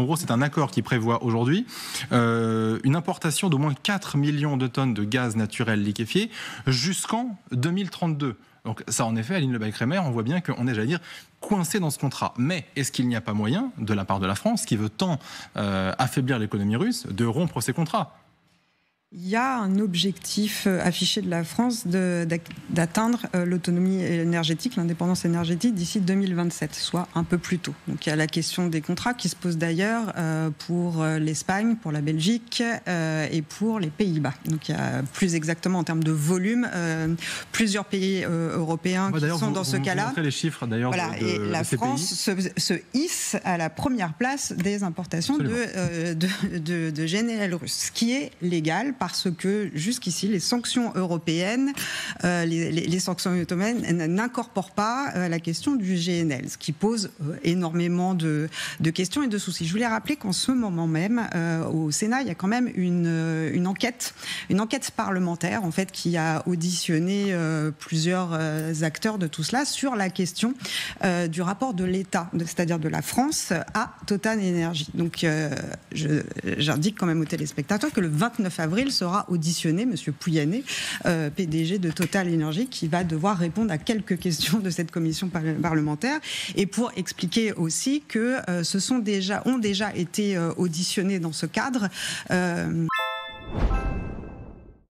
En gros, c'est un accord qui prévoit aujourd'hui une importation d'au moins 4 millions de tonnes de gaz naturel liquéfié jusqu'en 2032. Donc ça, en effet, Aline Le Ballec-Rémer, on voit bien qu'on est, j'allais dire, coincé dans ce contrat. Mais est-ce qu'il n'y a pas moyen, de la part de la France, qui veut tant affaiblir l'économie russe, de rompre ces contrats ? Il y a un objectif affiché de la France d'atteindre l'autonomie énergétique, l'indépendance énergétique d'ici 2027, soit un peu plus tôt. Donc il y a la question des contrats qui se pose d'ailleurs pour l'Espagne, pour la Belgique et pour les Pays-Bas. Donc il y a plus exactement en termes de volume plusieurs pays européens qui sont dans ce cas-là. Vous montrez les chiffres d'ailleurs et la France se hisse à la première place des importations de GNL russe, ce qui est légal parce que jusqu'ici les sanctions européennes, les sanctions ottomanes n'incorporent pas la question du GNL, ce qui pose énormément de questions et de soucis. Je voulais rappeler qu'en ce moment même, au Sénat, il y a quand même une enquête parlementaire en fait qui a auditionné plusieurs acteurs de tout cela sur la question du rapport de l'État, c'est-à-dire de la France à Total Énergie. Donc j'indique quand même aux téléspectateurs que le 29 avril sera auditionné Monsieur Pouyanné, PDG de Total Énergie, qui va devoir répondre à quelques questions de cette commission parlementaire, et pour expliquer aussi que ont déjà été auditionnés dans ce cadre